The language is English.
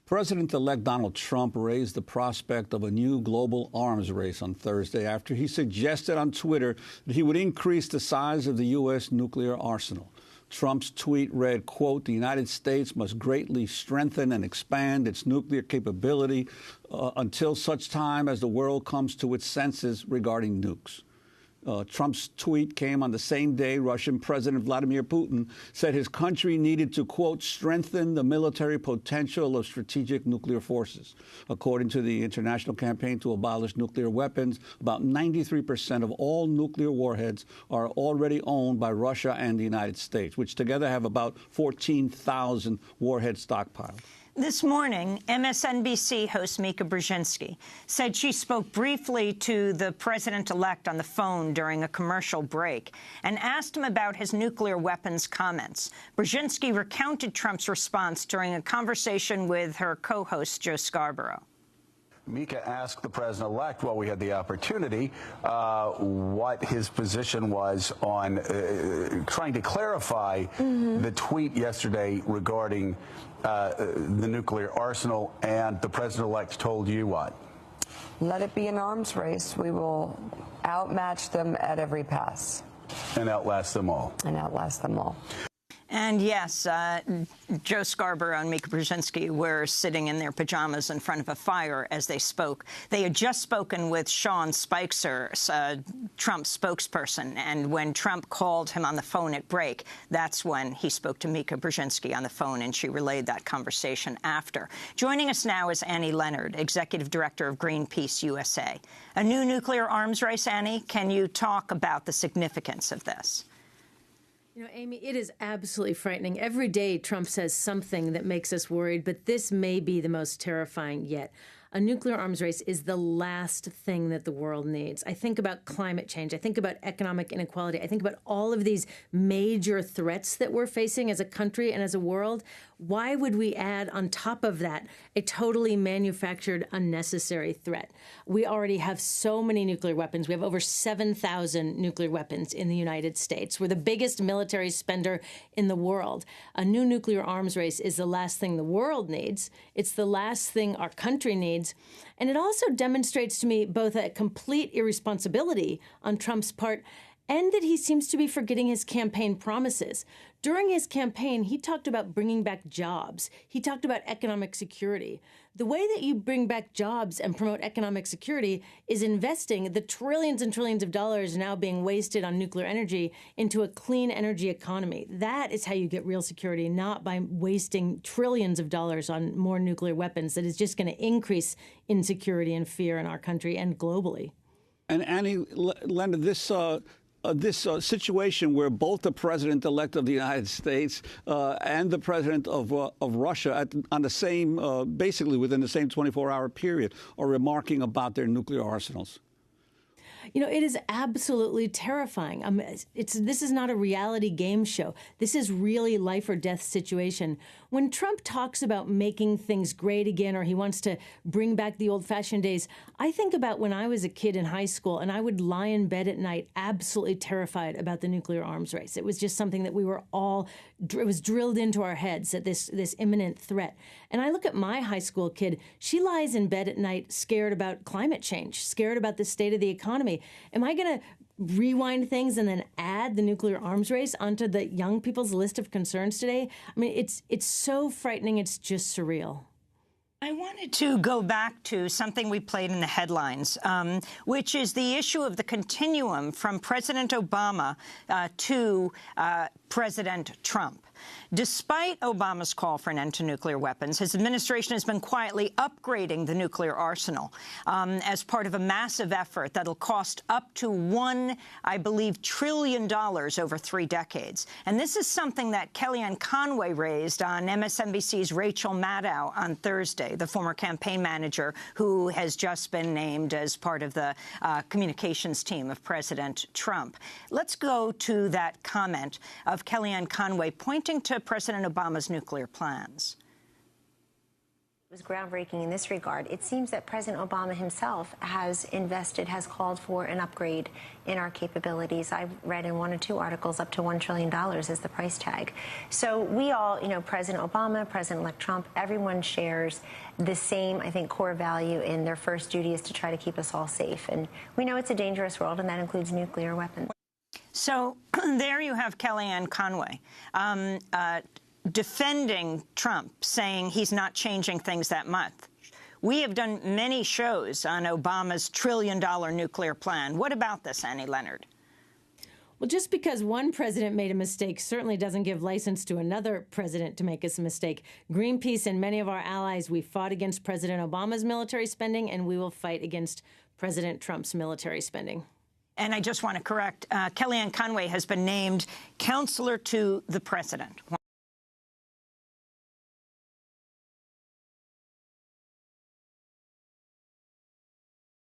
President-elect Donald Trump raised the prospect of a new global arms race on Thursday after he suggested on Twitter that he would increase the size of the U.S. nuclear arsenal. Trump's tweet read, quote, "The United States must greatly strengthen and expand its nuclear capability until such time as the world comes to its senses regarding nukes." Trump's tweet came on the same day Russian President Vladimir Putin said his country needed to, quote, "strengthen the military potential of strategic nuclear forces." According to the International Campaign to Abolish Nuclear Weapons, about 93% of all nuclear warheads are already owned by Russia and the United States, which together have about 14,000 warheads stockpiled. This morning, MSNBC host Mika Brzezinski said she spoke briefly to the president-elect on the phone during a commercial break and asked him about his nuclear weapons comments. Brzezinski recounted Trump's response during a conversation with her co-host Joe Scarborough. Mika asked the president-elect, while we had the opportunity, what his position was on trying to clarify the tweet yesterday regarding the nuclear arsenal, and the president-elect told you what? Let it be an arms race. We will outmatch them at every pass. And outlast them all. And outlast them all. And yes, Joe Scarborough and Mika Brzezinski were sitting in their pajamas in front of a fire as they spoke. They had just spoken with Sean Spicer, Trump's spokesperson, and when Trump called him on the phone at break, that's when he spoke to Mika Brzezinski on the phone, and she relayed that conversation after. Joining us now is Annie Leonard, Executive Director of Greenpeace USA. A new nuclear arms race, Annie? Can you talk about the significance of this? You know, Amy, it is absolutely frightening. Every day Trump says something that makes us worried, but this may be the most terrifying yet. A nuclear arms race is the last thing that the world needs. I think about climate change. I think about economic inequality. I think about all of these major threats that we're facing as a country and as a world. Why would we add on top of that a totally manufactured, unnecessary threat? We already have so many nuclear weapons. We have over 7,000 nuclear weapons in the United States. We're the biggest military spender in the world. A new nuclear arms race is the last thing the world needs. It's the last thing our country needs. And it also demonstrates to me both a complete irresponsibility on Trump's part and that he seems to be forgetting his campaign promises. During his campaign, he talked about bringing back jobs. He talked about economic security. The way that you bring back jobs and promote economic security is investing the trillions and trillions of dollars now being wasted on nuclear energy into a clean energy economy. That is how you get real security, not by wasting trillions of dollars on more nuclear weapons that is just going to increase insecurity and fear in our country and globally. And Annie, Leonard, this situation where both the president-elect of the United States and the president of Russia on the same, basically within the same 24-hour period, are remarking about their nuclear arsenals. You know, it is absolutely terrifying. This is not a reality game show. This is really life or death situation. When Trump talks about making things great again, or he wants to bring back the old-fashioned days, I think about when I was a kid in high school and I would lie in bed at night absolutely terrified about the nuclear arms race. It was just something that we were all, it was drilled into our heads, that this imminent threat. And I look at my high school kid, she lies in bed at night scared about climate change, scared about the state of the economy. Am I going to rewind things and then add the nuclear arms race onto the young people's list of concerns today? I mean, it's so frightening. It's just surreal. I wanted to go back to something we played in the headlines, which is the issue of the continuum from President Obama to President Trump. Despite Obama's call for an end to nuclear weapons, his administration has been quietly upgrading the nuclear arsenal as part of a massive effort that'll cost up to I believe, $1 trillion over 3 decades. And this is something that Kellyanne Conway raised on MSNBC's Rachel Maddow on Thursday, the former campaign manager who has just been named as part of the communications team of President Trump. Let's go to that comment of Kellyanne Conway pointing to President Obama's nuclear plans. was groundbreaking in this regard. It seems that President Obama himself has called for an upgrade in our capabilities. I've read in one or two articles up to $1 trillion is the price tag. So we all, President Obama, President-elect Trump, everyone shares the same, I think, core value in their first duty is to try to keep us all safe. And we know it's a dangerous world, and that includes nuclear weapons. So there you have Kellyanne Conway defending Trump, saying he's not changing things that much. We have done many shows on Obama's $1 trillion nuclear plan. What about this, Annie Leonard? Well, just because one president made a mistake certainly doesn't give license to another president to make a mistake. Greenpeace and many of our allies, we fought against President Obama's military spending, and we will fight against President Trump's military spending. And I just want to correct, Kellyanne Conway has been named counselor to the president.